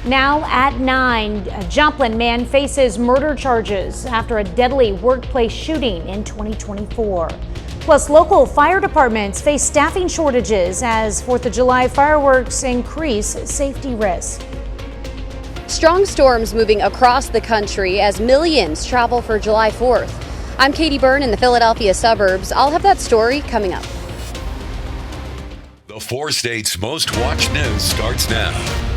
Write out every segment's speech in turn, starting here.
Now at 9, a Joplin man faces murder charges after a deadly workplace shooting in 2024. Plus, local fire departments face staffing shortages as 4th of July fireworks increase safety risks. Strong storms moving across the country as millions travel for July 4th. I'm Katie Byrne in the Philadelphia suburbs. I'll have that story coming up. The 4 states' most watched news starts now.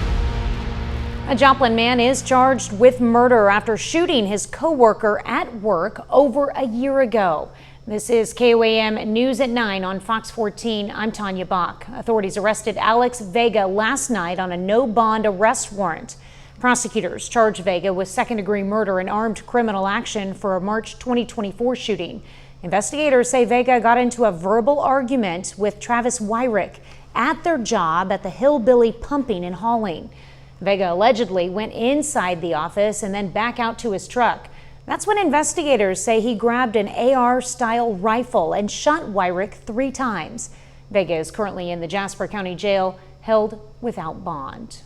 A Joplin man is charged with murder after shooting his co-worker at work over a year ago. This is KOAM News at 9 on Fox 14. I'm Tanya Bach. Authorities arrested Alex Vega last night on a no-bond arrest warrant. Prosecutors charged Vega with second-degree murder and armed criminal action for a March 2024 shooting. Investigators say Vega got into a verbal argument with Travis Wyrick at their job at the Hillbilly Pumping and Hauling. Vega allegedly went inside the office and then back out to his truck. That's when investigators say he grabbed an AR-style rifle and shot Wyrick 3 times. Vega is currently in the Jasper County Jail, held without bond.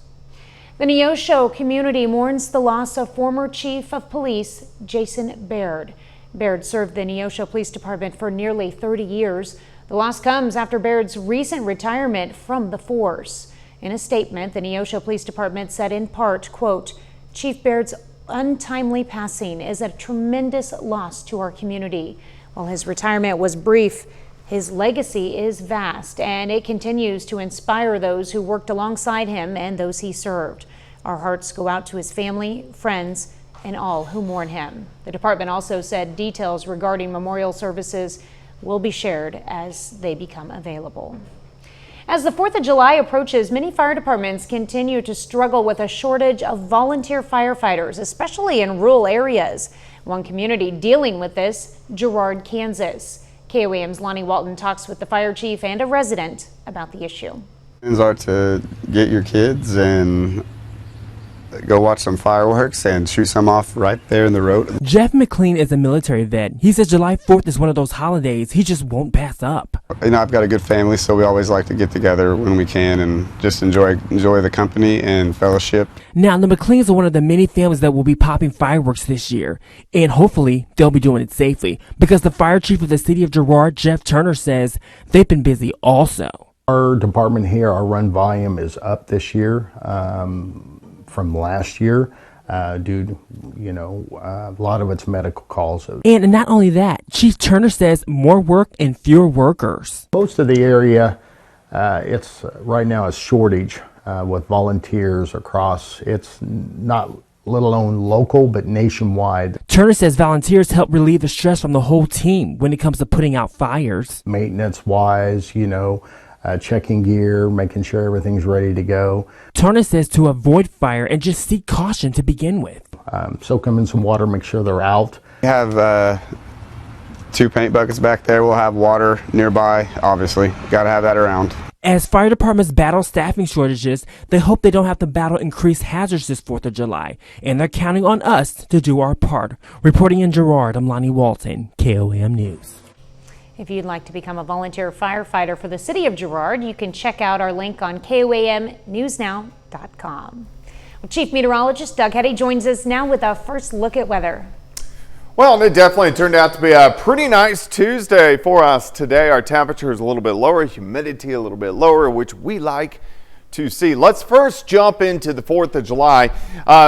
The Neosho community mourns the loss of former Chief of Police Jason Baird. Baird served the Neosho Police Department for nearly 30 years. The loss comes after Baird's recent retirement from the force. In a statement, the Neosho Police Department said in part, quote, "Chief Baird's untimely passing is a tremendous loss to our community. While his retirement was brief, his legacy is vast, and it continues to inspire those who worked alongside him and those he served. Our hearts go out to his family, friends, and all who mourn him." The department also said details regarding memorial services will be shared as they become available. As the 4th of July approaches, many fire departments continue to struggle with a shortage of volunteer firefighters, especially in rural areas. One community dealing with this, Girard, Kansas. KOAM's Lonnie Walton talks with the fire chief and a resident about the issue. Plans are to get your kids and go watch some fireworks and shoot some off right there in the road. Jeff McLean is a military vet. He says July 4th is one of those holidays he just won't pass up. You know, I've got a good family, so we always like to get together when we can and just enjoy the company and fellowship. Now, the McLeans are one of the many families that will be popping fireworks this year, and hopefully they'll be doing it safely, because the fire chief of the city of Girard, Jeff Turner, says they've been busy also. Our department here, our run volume is up this year from last year. Due to, a lot of it's medical calls. And not only that, Chief Turner says more work and fewer workers. Most of the area, it's right now a shortage with volunteers across. It's not let alone local, but nationwide. Turner says volunteers help relieve the stress from the whole team when it comes to putting out fires. Maintenance-wise, checking gear, making sure everything's ready to go. Turner says to avoid fire and just seek caution to begin with. Soak them in some water, make sure they're out. We have 2 paint buckets back there. We'll have water nearby, obviously. Got to have that around. As fire departments battle staffing shortages, they hope they don't have to battle increased hazards this 4th of July, and they're counting on us to do our part. Reporting in Girard, I'm Lonnie Walton, KOAM News. If you'd like to become a volunteer firefighter for the city of Girard, you can check out our link on KOAMnewsnow.com. Well, Chief Meteorologist Doug Hetty joins us now with a first look at weather. Well, it definitely turned out to be a pretty nice Tuesday for us today. Our temperature is a little bit lower, humidity a little bit lower, which we like to see. Let's first jump into the 4th of July.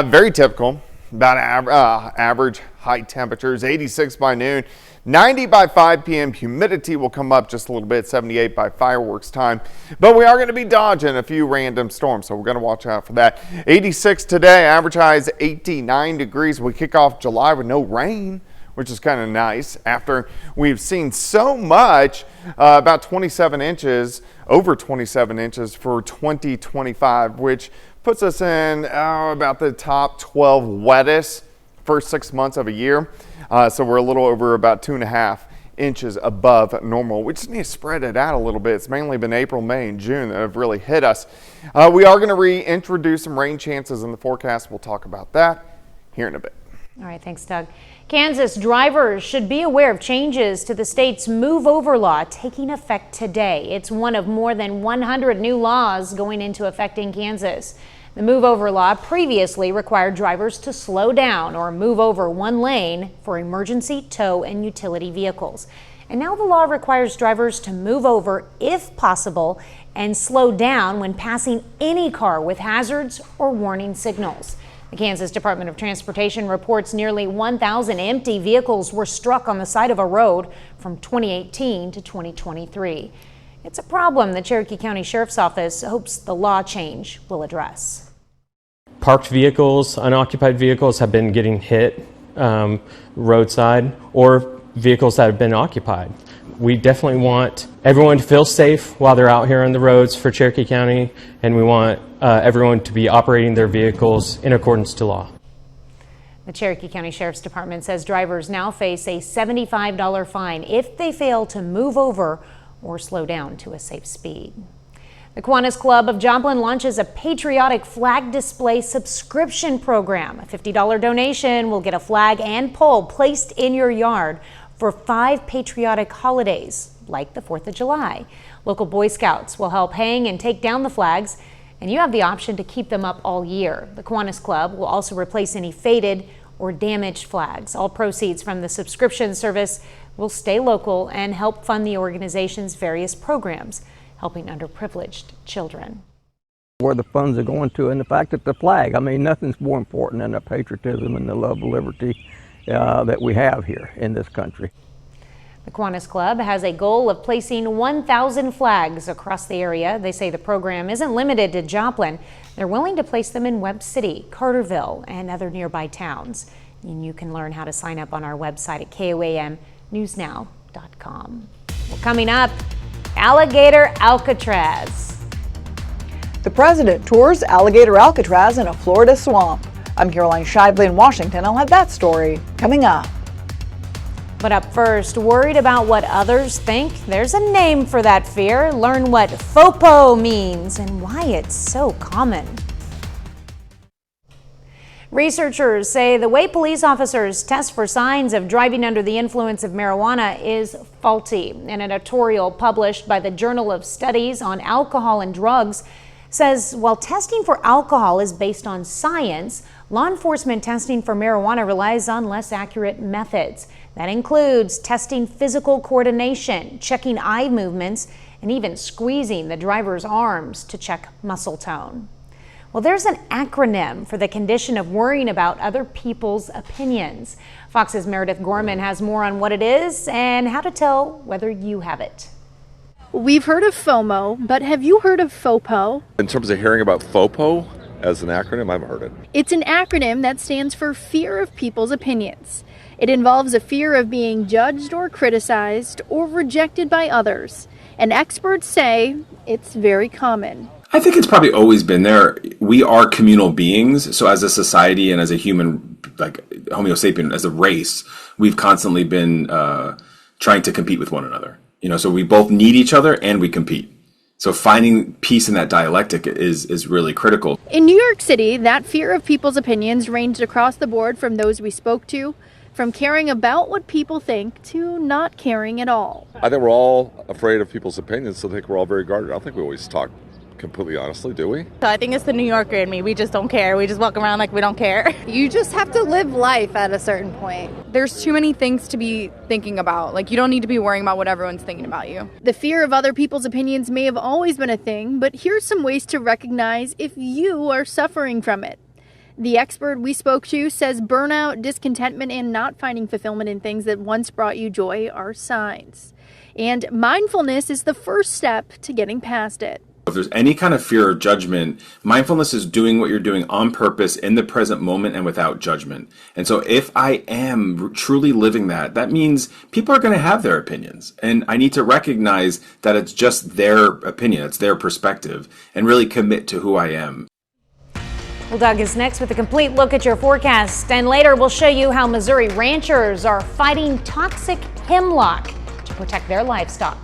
Very typical, about average high temperatures, 86 by noon. 90 by 5 p.m. Humidity will come up just a little bit, 78 by fireworks time. But we are going to be dodging a few random storms, so we're going to watch out for that. 86 today, average high is 89 degrees. We kick off July with no rain, which is kind of nice after we've seen so much, about 27 inches, over 27 inches for 2025, which puts us in about the top 12 wettest first 6 months of a year. So we're a little over about 2.5 inches above normal. We just need to spread it out a little bit. It's mainly been April, May, and June that have really hit us. We are going to reintroduce some rain chances in the forecast. We'll talk about that here in a bit. All right, thanks, Doug. Kansas drivers should be aware of changes to the state's Move Over law taking effect today. It's one of more than 100 new laws going into effect in Kansas. The move over law previously required drivers to slow down or move over one lane for emergency, tow, and utility vehicles. And now the law requires drivers to move over if possible and slow down when passing any car with hazards or warning signals. The Kansas Department of Transportation reports nearly 1,000 empty vehicles were struck on the side of a road from 2018 to 2023. It's a problem the Cherokee County Sheriff's Office hopes the law change will address. Parked vehicles, unoccupied vehicles have been getting hit roadside, or vehicles that have been occupied. We definitely want everyone to feel safe while they're out here on the roads for Cherokee County, and we want everyone to be operating their vehicles in accordance to law. The Cherokee County Sheriff's Department says drivers now face a $75 fine if they fail to move over or slow down to a safe speed. The Kiwanis Club of Joplin launches a patriotic flag display subscription program. A $50 donation will get a flag and pole placed in your yard for 5 patriotic holidays, like the 4th of July. Local Boy Scouts will help hang and take down the flags, and you have the option to keep them up all year. The Kiwanis Club will also replace any faded or damaged flags. All proceeds from the subscription service will stay local and help fund the organization's various programs, helping underprivileged children. Where the funds are going to, and the fact that the flag, I mean, nothing's more important than the patriotism and the love of liberty that we have here in this country. The Kiwanis Club has a goal of placing 1,000 flags across the area. They say the program isn't limited to Joplin. They're willing to place them in Webb City, Carterville, and other nearby towns. And you can learn how to sign up on our website at KOAMnewsnow.com. Well, coming up, Alligator Alcatraz. The president tours Alligator Alcatraz in a Florida swamp. I'm Caroline Shively in Washington. I'll have that story coming up. But up first, worried about what others think? There's a name for that fear. Learn what FOPO means and why it's so common. Researchers say the way police officers test for signs of driving under the influence of marijuana is faulty. An editorial published by the Journal of Studies on Alcohol and Drugs says while testing for alcohol is based on science, law enforcement testing for marijuana relies on less accurate methods. That includes testing physical coordination, checking eye movements, and even squeezing the driver's arms to check muscle tone. Well, there's an acronym for the condition of worrying about other people's opinions. Fox's Meredith Gorman has more on what it is and how to tell whether you have it. We've heard of FOMO, but have you heard of FOPO? In terms of hearing about FOPO as an acronym, I haven't heard it. It's an acronym that stands for fear of people's opinions. It involves a fear of being judged or criticized or rejected by others. And experts say it's very common. I think it's probably always been there. We are communal beings. So as a society and as a human, like Homo sapien, as a race, we've constantly been trying to compete with one another. So we both need each other and we compete. So finding peace in that dialectic is really critical. In New York City, that fear of people's opinions ranged across the board from those we spoke to, from caring about what people think to not caring at all. I think we're all afraid of people's opinions, so I think we're all very guarded. I don't think we always talk completely honestly, do we? So I think it's the New Yorker in me. We just don't care. We just walk around like we don't care. You just have to live life at a certain point. There's too many things to be thinking about. Like, you don't need to be worrying about what everyone's thinking about you. The fear of other people's opinions may have always been a thing, but here's some ways to recognize if you are suffering from it. The expert we spoke to says burnout, discontentment, and not finding fulfillment in things that once brought you joy are signs. And mindfulness is the first step to getting past it. If there's any kind of fear or judgment, mindfulness is doing what you're doing on purpose in the present moment and without judgment. And so if I am truly living that, that means people are going to have their opinions. And I need to recognize that it's just their opinion, it's their perspective, and really commit to who I am. Well, Doug is next with a complete look at your forecast. And later we'll show you how Missouri ranchers are fighting toxic hemlock to protect their livestock.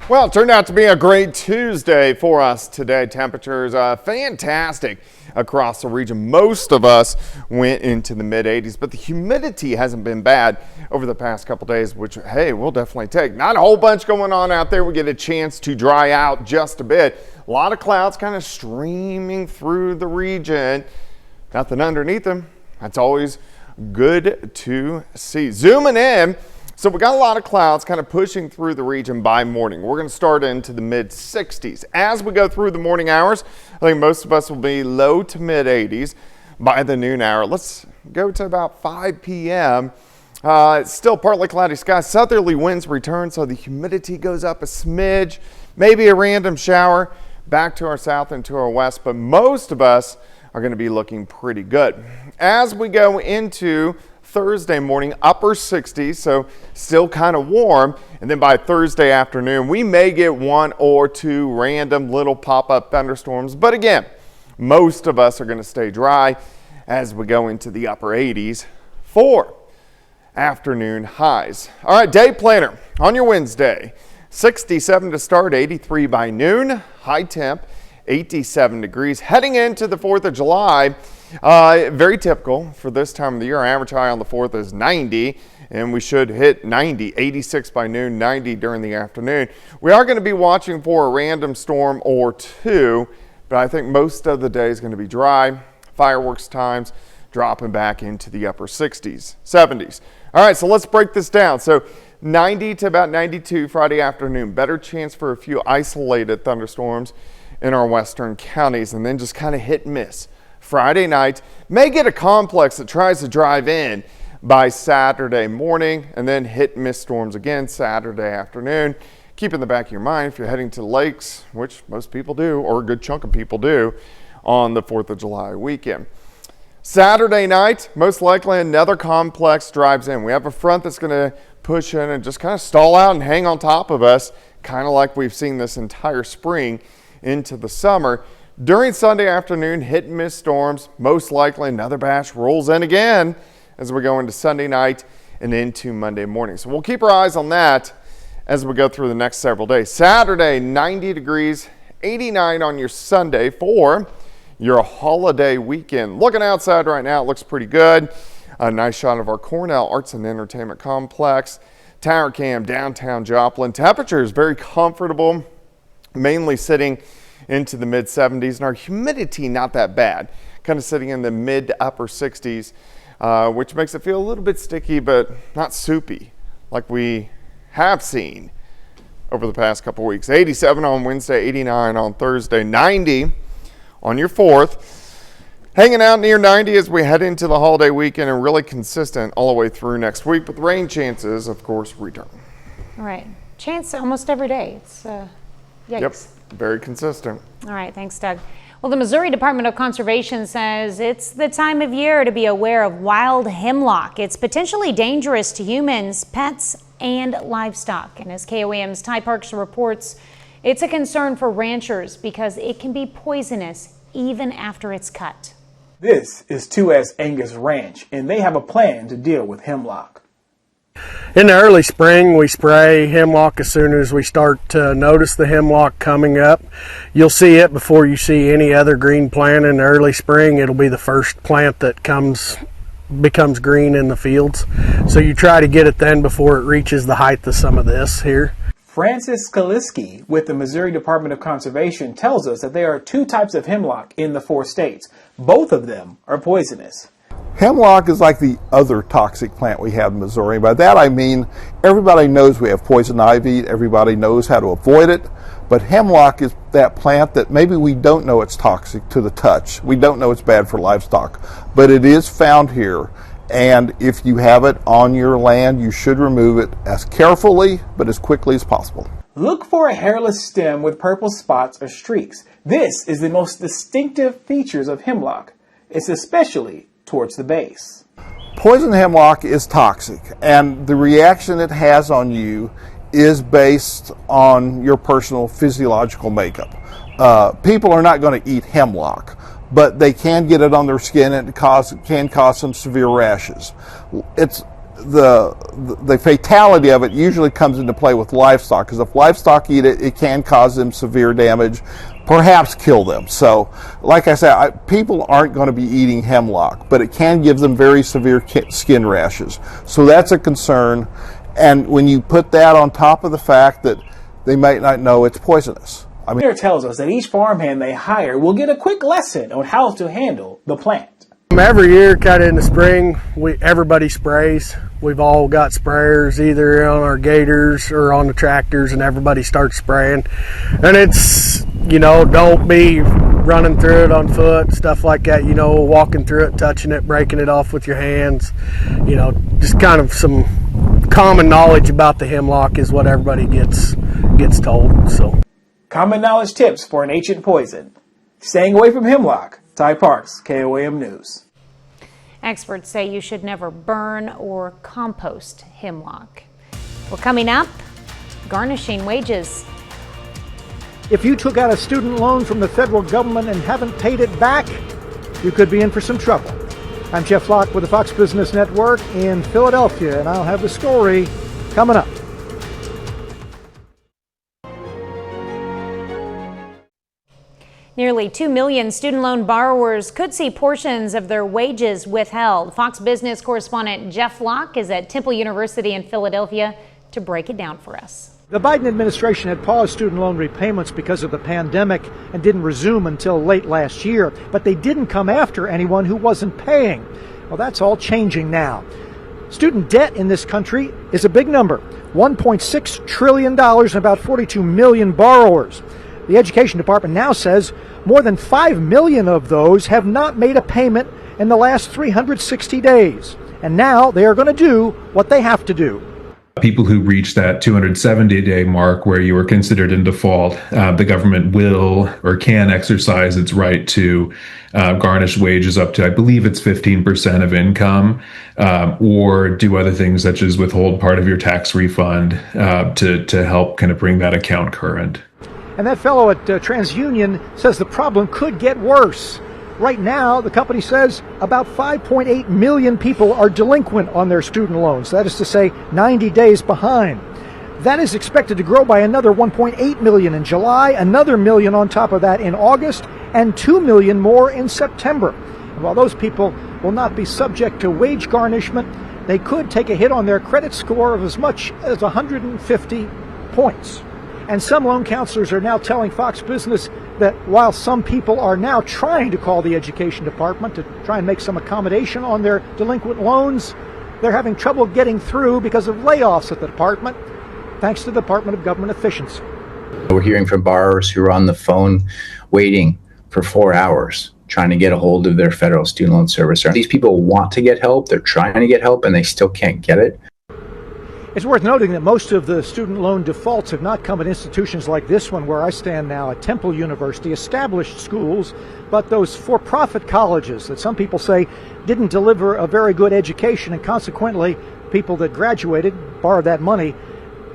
Well, it turned out to be a great Tuesday for us today. Temperatures fantastic across the region. Most of us went into the mid 80s, but the humidity hasn't been bad over the past couple days, which, hey, we'll definitely take. Not a whole bunch going on out there. We get a chance to dry out just a bit. A lot of clouds kind of streaming through the region. Nothing underneath them. That's always good to see. Zooming in. So we got a lot of clouds kind of pushing through the region by morning. We're going to start into the mid 60s. As we go through the morning hours, I think most of us will be low to mid 80s by the noon hour. Let's go to about 5 p.m. It's still partly cloudy skies. Southerly winds return, so the humidity goes up a smidge. Maybe a random shower back to our south and to our west, but most of us are going to be looking pretty good. As we go into Thursday morning, upper 60s, so still kind of warm. And then by Thursday afternoon, we may get 1 or 2 random little pop-up thunderstorms. But again, most of us are going to stay dry as we go into the upper 80s for afternoon highs. All right, day planner on your Wednesday. 67 to start, 83 by noon, high temp, 87 degrees. Heading into the 4th of July, very typical for this time of the year. Our average high on the 4th is 90, and we should hit 90, 86 by noon, 90 during the afternoon. We are going to be watching for a random storm or 2, but I think most of the day is going to be dry. Fireworks times dropping back into the upper 60s, 70s. All right, so let's break this down. So 90 to about 92 Friday afternoon. Better chance for a few isolated thunderstorms in our western counties, and then just kind of hit and miss. Friday night, may get a complex that tries to drive in by Saturday morning, and then hit and miss storms again Saturday afternoon. Keep in the back of your mind if you're heading to the lakes, which most people do, or a good chunk of people do, on the 4th of July weekend. Saturday night, most likely another complex drives in. We have a front that's going to push in and just kind of stall out and hang on top of us, kind of like we've seen this entire spring into the summer. During Sunday afternoon, hit and miss storms. Most likely another batch rolls in again as we go into Sunday night and into Monday morning. So we'll keep our eyes on that as we go through the next several days. Saturday, 90 degrees, 89 on your Sunday for your holiday weekend. Looking outside right now, it looks pretty good. A nice shot of our Cornell Arts and Entertainment Complex. Tower Cam, downtown Joplin. Temperature is very comfortable, mainly sitting into the mid 70s, and our humidity not that bad, kind of sitting in the mid to upper 60s, which makes it feel a little bit sticky but not soupy like we have seen over the past couple weeks. 87 on Wednesday, 89 on Thursday, 90 on your 4th. Hanging out near 90 as we head into the holiday weekend, and really consistent all the way through next week, but the rain chances, of course, return. All right, chance almost every day. It's yikes. Yep. Very consistent. All right, thanks, Doug. Well, the Missouri Department of Conservation says it's the time of year to be aware of wild hemlock. It's potentially dangerous to humans, pets, and livestock. And as KOAM's Ty Parks reports, it's a concern for ranchers because it can be poisonous even after it's cut. This is 2S Angus Ranch, and they have a plan to deal with hemlock. In the early spring, we spray hemlock as soon as we start to notice the hemlock coming up. You'll see it before you see any other green plant in the early spring. It'll be the first plant that becomes green in the fields. So you try to get it then before it reaches the height of some of this here. Francis Skaliski with the Missouri Department of Conservation tells us that there are 2 types of hemlock in the 4 states. Both of them are poisonous. Hemlock is like the other toxic plant we have in Missouri. By that I mean everybody knows we have poison ivy, everybody knows how to avoid it, but hemlock is that plant that maybe we don't know it's toxic to the touch. We don't know it's bad for livestock, but it is found here, and if you have it on your land, you should remove it as carefully but as quickly as possible. Look for a hairless stem with purple spots or streaks. This is the most distinctive features of hemlock. It's especially towards the base. Poison hemlock is toxic, and the reaction it has on you is based on your personal physiological makeup. People are not going to eat hemlock, but they can get it on their skin and it can cause some severe rashes. It's the fatality of it usually comes into play with livestock, because if livestock eat it, it can cause them severe damage, perhaps kill them. So, like I said, people aren't going to be eating hemlock, but it can give them very severe skin rashes. So that's a concern. And when you put that on top of the fact that they might not know it's poisonous. Here tells us that each farmhand they hire will get a quick lesson on how to handle the plant. Every year, kind of in the spring, everybody sprays. We've all got sprayers either on our gators or on the tractors, and everybody starts spraying. And it's, don't be running through it on foot, stuff like that, walking through it, touching it, breaking it off with your hands. Just kind of some common knowledge about the hemlock is what everybody gets told. So, common knowledge tips for an ancient poison. Staying away from hemlock. Ty Parks, KOAM News. Experts say you should never burn or compost hemlock. Well, coming up, garnishing wages. If you took out a student loan from the federal government and haven't paid it back, you could be in for some trouble. I'm Jeff Locke with the Fox Business Network in Philadelphia, and I'll have the story coming up. Nearly 2 million student loan borrowers could see portions of their wages withheld. Fox Business correspondent Jeff Locke is at Temple University in Philadelphia to break it down for us. The Biden administration had paused student loan repayments because of the pandemic and didn't resume until late last year, but they didn't come after anyone who wasn't paying. Well, that's all changing now. Student debt in this country is a big number, $1.6 trillion and about 42 million borrowers. The Education Department now says more than 5 million of those have not made a payment in the last 360 days. And now they are going to do what they have to do. People who reach that 270-day mark where you are considered in default, the government will or can exercise its right to garnish wages up to, I believe it's 15% of income, or do other things such as withhold part of your tax refund to help kind of bring that account current. And that fellow at TransUnion says the problem could get worse. Right now, the company says about 5.8 million people are delinquent on their student loans. That is to say, 90 days behind. That is expected to grow by another 1.8 million in July, another million on top of that in August, and 2 million more in September. And while those people will not be subject to wage garnishment, they could take a hit on their credit score of as much as 150 points. And some loan counselors are now telling Fox Business that while some people are now trying to call the Education Department to try and make some accommodation on their delinquent loans, they're having trouble getting through because of layoffs at the department, thanks to the Department of Government Efficiency. We're hearing from borrowers who are on the phone waiting for 4 hours trying to get a hold of their federal student loan servicer. These people want to get help, they're trying to get help, and they still can't get it. It's worth noting that most of the student loan defaults have not come at institutions like this one where I stand now at Temple University, established schools, but those for-profit colleges that some people say didn't deliver a very good education, and consequently people that graduated, borrowed that money,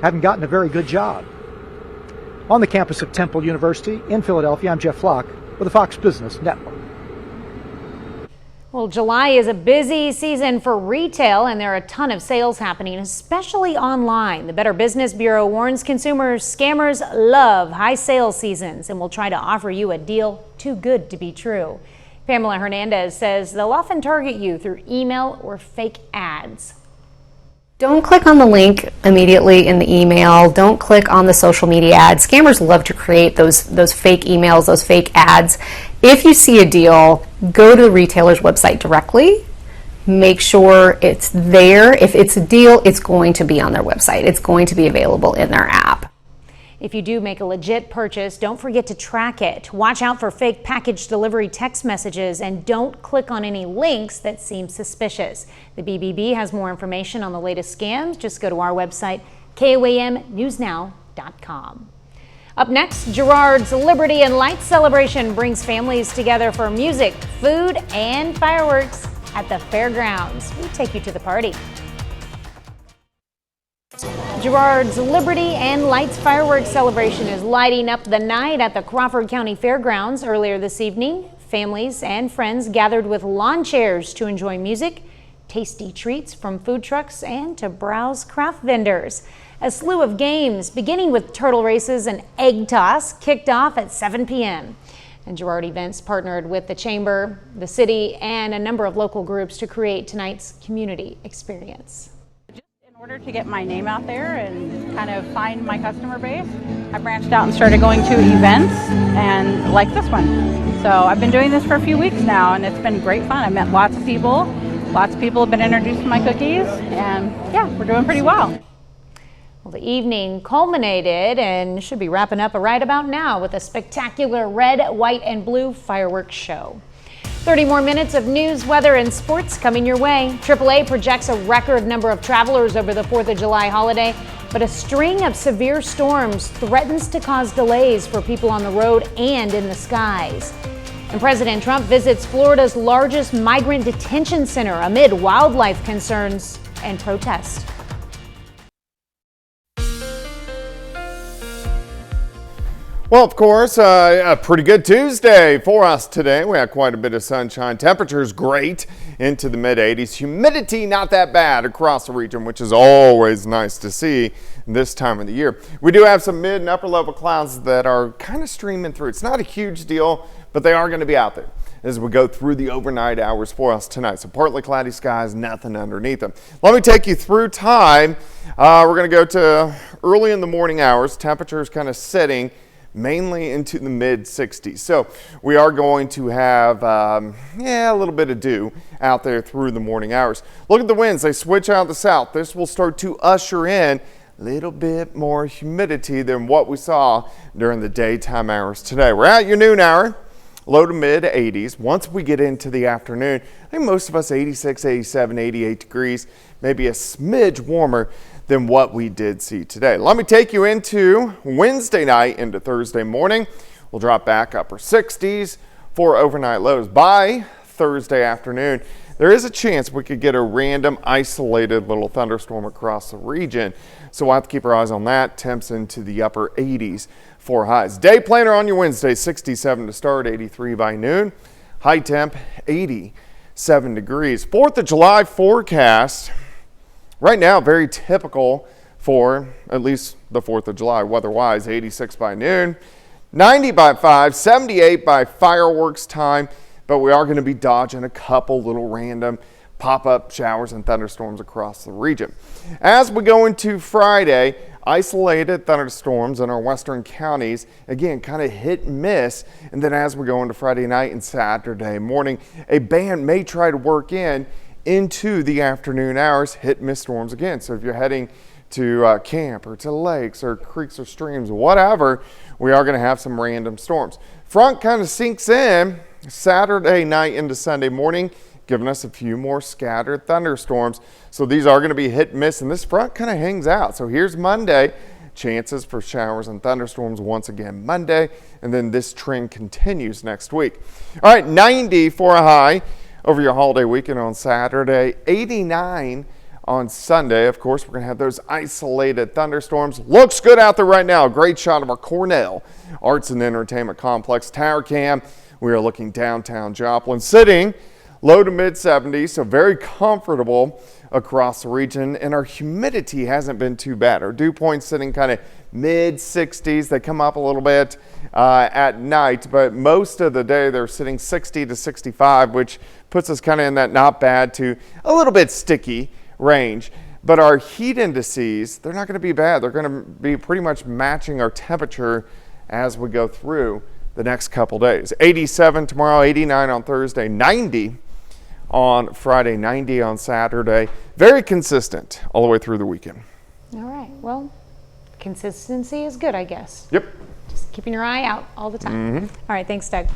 haven't gotten a very good job. On the campus of Temple University in Philadelphia, I'm Jeff Locke with the Fox Business Network. Well, July is a busy season for retail, and there are a ton of sales happening, especially online. The Better Business Bureau warns consumers scammers love high sales seasons and will try to offer you a deal too good to be true. Pamela Hernandez says they'll often target you through email or fake ads. Don't click on the link immediately in the email. Don't click on the social media ads. Scammers love to create those fake emails, those fake ads. If you see a deal, go to the retailer's website directly. Make sure it's there. If it's a deal, it's going to be on their website. It's going to be available in their app. If you do make a legit purchase, don't forget to track it. Watch out for fake package delivery text messages and don't click on any links that seem suspicious. The BBB has more information on the latest scams. Just go to our website, KOAMnewsnow.com. Up next, Girard's Liberty and Lights celebration brings families together for music, food, and fireworks at the fairgrounds. We take you to the party. Girard's Liberty and Lights fireworks celebration is lighting up the night at the Crawford County Fairgrounds. Earlier this evening, families and friends gathered with lawn chairs to enjoy music, tasty treats from food trucks and to browse craft vendors. A slew of games, beginning with turtle races and egg toss, kicked off at 7 p.m. And Girard Events partnered with the Chamber, the city, and a number of local groups to create tonight's community experience. In order to get my name out there and kind of find my customer base, I branched out and started going to events and like this one. So I've been doing this for a few weeks now and it's been great fun. I met lots of people. Lots of people have been introduced to my cookies and yeah, we're doing pretty well. Well, the evening culminated and should be wrapping up right about now with a spectacular red, white, and blue fireworks show. 30 more minutes of news, weather, and sports coming your way. AAA projects a record number of travelers over the 4th of July holiday, but a string of severe storms threatens to cause delays for people on the road and in the skies. And President Trump visits Florida's largest migrant detention center amid wildlife concerns and protests. Well, of course, a pretty good Tuesday for us today. We had quite a bit of sunshine. Temperatures great into the mid-80s. Humidity not that bad across the region, which is always nice to see this time of the year. We do have some mid and upper level clouds that are kind of streaming through. It's not a huge deal, but they are going to be out there as we go through the overnight hours for us tonight. So partly cloudy skies, nothing underneath them. Let me take you through time. We're going to go to early in the morning hours. Temperatures kind of sitting mainly into the mid 60s. So we are going to have a little bit of dew out there through the morning hours. Look at the winds. They switch out the south. This will start to usher in a little bit more humidity than what we saw during the daytime hours today. We're at your noon hour, low to mid 80s. Once we get into the afternoon, I think most of us 86, 87, 88 degrees, maybe a smidge warmer than what we did see today. Let me take you into Wednesday night into Thursday morning. We'll drop back upper 60s for overnight lows. By Thursday afternoon, there is a chance we could get a random isolated little thunderstorm across the region. So we'll have to keep our eyes on that. Temps into the upper 80s for highs. Day planner on your Wednesday, 67 to start, 83 by noon. High temp, 87 degrees. 4th of July forecast. Right now, very typical for at least the 4th of July weather-wise. 86 by noon, 90 by 5, 78 by fireworks time, but we are going to be dodging a couple little random pop-up showers and thunderstorms across the region. As we go into Friday, isolated thunderstorms in our western counties, again, kind of hit and miss. And then as we go into Friday night and Saturday morning, a band may try to work into the afternoon hours, hit and miss storms again. So if you're heading to camp or to lakes or creeks or streams, whatever, we are going to have some random storms. Front kind of sinks in Saturday night into Sunday morning, giving us a few more scattered thunderstorms. So these are going to be hit and miss, and this front kind of hangs out. So here's Monday, chances for showers and thunderstorms once again Monday, and then this trend continues next week. All right, 90 for a high over your holiday weekend on Saturday, 89 on Sunday. Of course, we're going to have those isolated thunderstorms. Looks good out there right now. Great shot of our Cornell Arts and Entertainment Complex tower cam. We are looking downtown Joplin, sitting low to mid 70s, so very comfortable across the region, and our humidity hasn't been too bad. Our dew points sitting kind of mid 60s. They come up a little bit at night, but most of the day they're sitting 60 to 65, which puts us kind of in that not bad to a little bit sticky range. But our heat indices, they're not going to be bad. They're going to be pretty much matching our temperature as we go through the next couple days. 87 tomorrow, 89 on Thursday, 90 on Friday, 90 on Saturday. Very consistent all the way through the weekend. All right. Well, consistency is good, I guess. Yep. Just keeping your eye out all the time. All right. Thanks, Doug.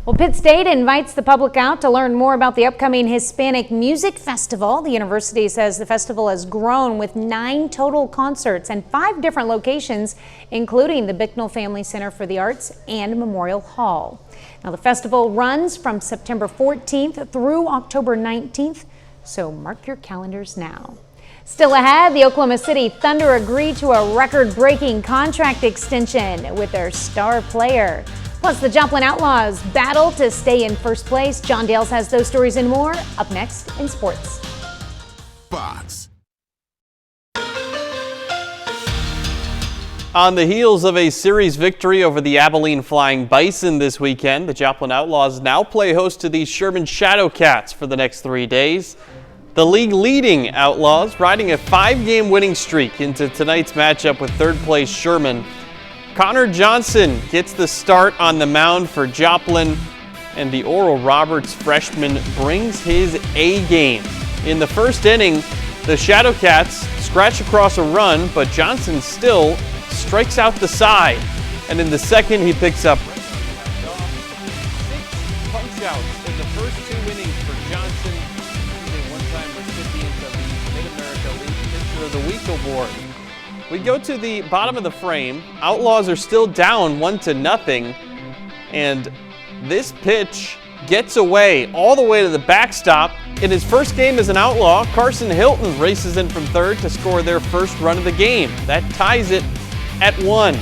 Well, Pitt State invites the public out to learn more about the upcoming Hispanic Music Festival. The university says the festival has grown with 9 total concerts and 5 different locations, including the Bicknell Family Center for the Arts and Memorial Hall. Now, the festival runs from September 14th through October 19th, so mark your calendars now. Still ahead, the Oklahoma City Thunder agreed to a record-breaking contract extension with their star player. Plus, the Joplin Outlaws battle to stay in first place. John Dales has those stories and more up next in sports. Fox. On the heels of a series victory over the Abilene Flying Bison this weekend, the Joplin Outlaws now play host to the Sherman Shadowcats for the next 3 days. The league-leading Outlaws riding a 5-game winning streak into tonight's matchup with third-place Sherman. Connor Johnson gets the start on the mound for Joplin, and the Oral Roberts freshman brings his A game. In the first inning, the Shadowcats scratch across a run, but Johnson still strikes out the side. And in the second, he picks up 6 punch-outs in the first 2 innings for Johnson. He's a one-time recipient of the Mid-America League Pitcher of the Week award. We go to the bottom of the frame. Outlaws are still down 1-0, and this pitch gets away all the way to the backstop. In his first game as an Outlaw, Carson Hilton races in from third to score their first run of the game. That ties it at 1.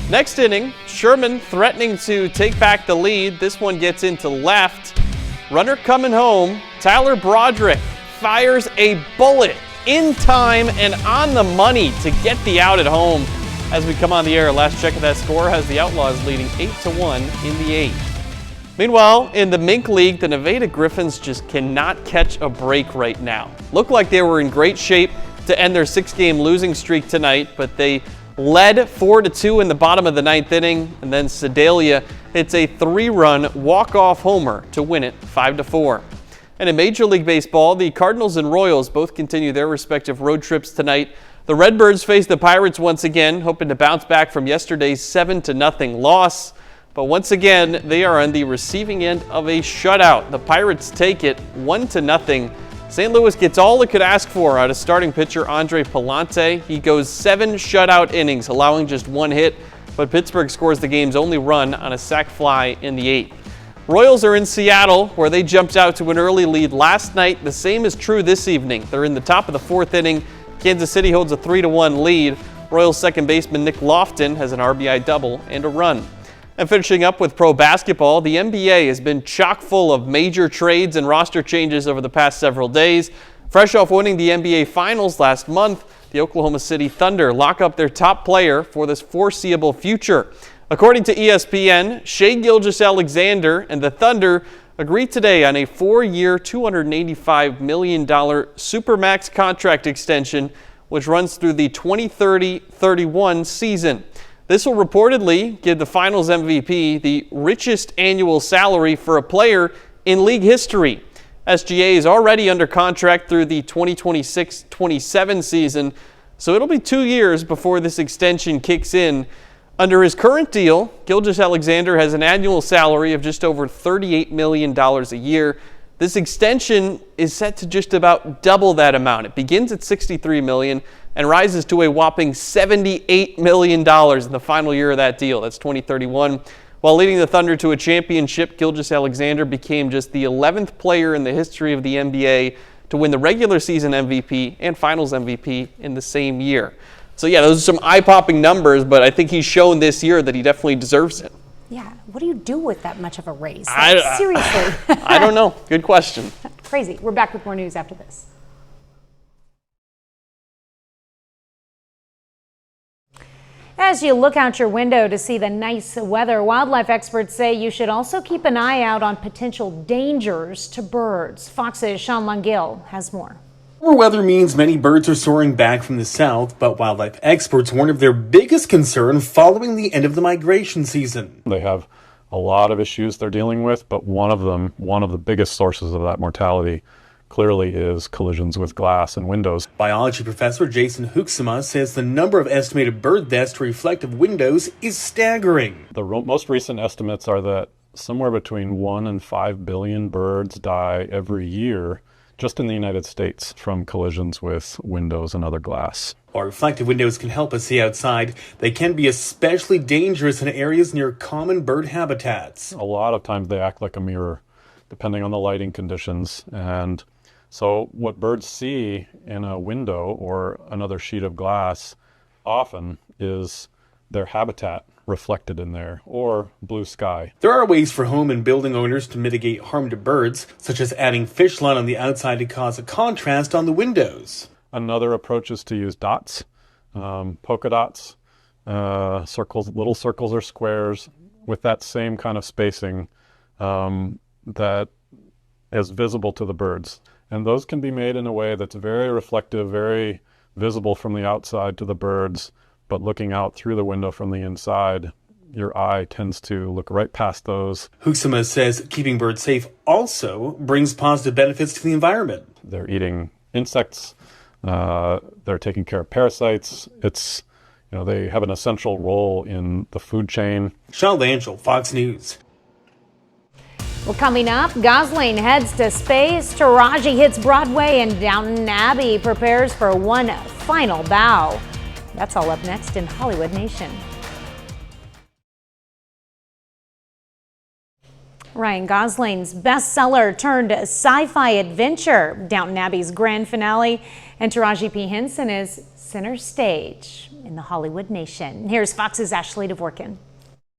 Next inning, Sherman threatening to take back the lead. This one gets into left. Runner coming home. Tyler Broderick fires a bullet in time and on the money to get the out at home. As we come on the air, last check of that score has the Outlaws leading 8-1 in the 8th. Meanwhile, in the Mink League, the Nevada Griffins just cannot catch a break right now. Looked like they were in great shape to end their 6-game losing streak tonight, but they led 4-2 in the bottom of the 9th inning, and then Sedalia hits a 3-run walk-off homer to win it 5-4. And in Major League Baseball, the Cardinals and Royals both continue their respective road trips tonight. The Redbirds face the Pirates once again, hoping to bounce back from yesterday's 7-0 loss. But once again, they are on the receiving end of a shutout. The Pirates take it 1-0. St. Louis gets all it could ask for out of starting pitcher Andre Palante. He goes 7 shutout innings, allowing just 1 hit, but Pittsburgh scores the game's only run on a sac fly in the 8th. Royals are in Seattle, where they jumped out to an early lead last night. The same is true this evening. They're in the top of the 4th inning. Kansas City holds a 3-1 lead. Royals second baseman Nick Lofton has an RBI double and a run. And finishing up with pro basketball, the NBA has been chock full of major trades and roster changes over the past several days. Fresh off winning the NBA Finals last month, the Oklahoma City Thunder lock up their top player for this foreseeable future. According to ESPN, Shai Gilgeous-Alexander and the Thunder agreed today on a 4-year, $285 million Supermax contract extension, which runs through the 2030-31 season. This will reportedly give the Finals MVP the richest annual salary for a player in league history. SGA is already under contract through the 2026-27 season, so it'll be 2 years before this extension kicks in. Under his current deal, Gilgeous-Alexander has an annual salary of just over $38 million a year. This extension is set to just about double that amount. It begins at $63 million and rises to a whopping $78 million in the final year of that deal. That's 2031. While leading the Thunder to a championship, Gilgeous-Alexander became just the 11th player in the history of the NBA to win the regular season MVP and Finals MVP in the same year. So yeah, those are some eye-popping numbers, but I think he's shown this year that he definitely deserves it. Yeah, what do you do with that much of a raise? Seriously. I don't know. Good question. Crazy. We're back with more news after this. As you look out your window to see the nice weather, wildlife experts say you should also keep an eye out on potential dangers to birds. Fox's Sean Lungill has more. Warmer weather means many birds are soaring back from the south, but wildlife experts warn of their biggest concern following the end of the migration season. They have a lot of issues they're dealing with, but one of the biggest sources of that mortality clearly is collisions with glass and windows. Biology professor Jason Huxema says the number of estimated bird deaths to reflective windows is staggering. The most recent estimates are that somewhere between 1 and 5 billion birds die every year just in the United States from collisions with windows and other glass. While reflective windows can help us see outside, they can be especially dangerous in areas near common bird habitats. A lot of times they act like a mirror, depending on the lighting conditions. And so what birds see in a window or another sheet of glass often is their habitat reflected in there, or blue sky. There are ways for home and building owners to mitigate harm to birds, such as adding fish line on the outside to cause a contrast on the windows. Another approach is to use dots, polka dots, circles, little circles or squares with that same kind of spacing that is visible to the birds. And those can be made in a way that's very reflective, very visible from the outside to the birds, but looking out through the window from the inside, your eye tends to look right past those. Huxama says keeping birds safe also brings positive benefits to the environment. They're eating insects, they're taking care of parasites. It's, they have an essential role in the food chain. Sean Langell, Fox News. Well, coming up, Gosling heads to space, Taraji hits Broadway, and Downton Abbey prepares for one final bow. That's all up next in Hollywood Nation. Ryan Gosling's bestseller turned sci-fi adventure, Downton Abbey's grand finale, and Taraji P. Henson is center stage in the Hollywood Nation. Here's Fox's Ashley Dvorkin.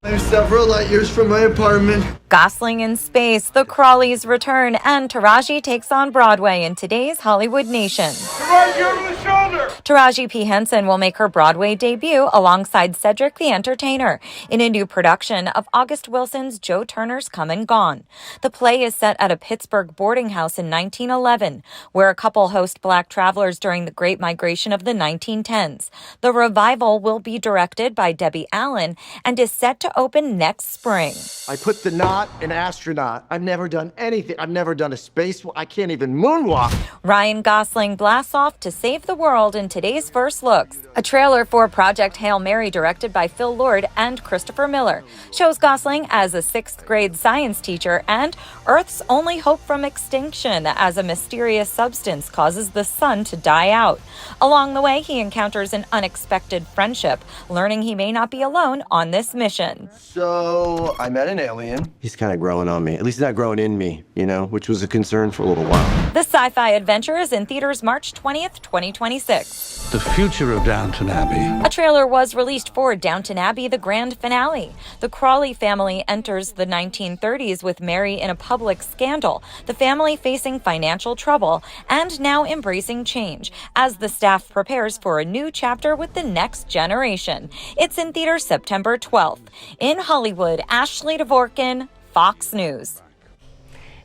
I'm several light years from my apartment. Gosling in space, the Crawleys return, and Taraji takes on Broadway in today's Hollywood Nation. Taraji over the shoulder! Taraji P. Henson will make her Broadway debut alongside Cedric the Entertainer in a new production of August Wilson's Joe Turner's Come and Gone. The play is set at a Pittsburgh boarding house in 1911, where a couple host black travelers during the Great Migration of the 1910s. The revival will be directed by Debbie Allen and is set to open next spring. I put the knot in astronaut. I've never done anything. I've never done a spacewalk. I can't even moonwalk. Ryan Gosling blasts off to save the world in today's First Looks. A trailer for Project Hail Mary, directed by Phil Lord and Christopher Miller, shows Gosling as a 6th grade science teacher and Earth's only hope from extinction as a mysterious substance causes the sun to die out. Along the way, he encounters an unexpected friendship, learning he may not be alone on this mission. So I met an alien. He's kind of growing on me. At least not growing in me, which was a concern for a little while. The sci-fi adventure is in theaters March 20th, 2026. The future of Downton Abbey. A trailer was released for Downton Abbey, the grand finale. The Crawley family enters the 1930s with Mary in a public scandal, the family facing financial trouble and now embracing change as the staff prepares for a new chapter with the next generation. It's in theaters September 12th. In Hollywood, Ashley Dvorkin, Fox News.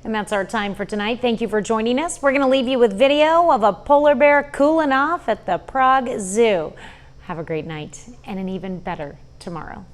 And that's our time for tonight. Thank you for joining us. We're going to leave you with video of a polar bear cooling off at the Prague Zoo. Have a great night and an even better tomorrow.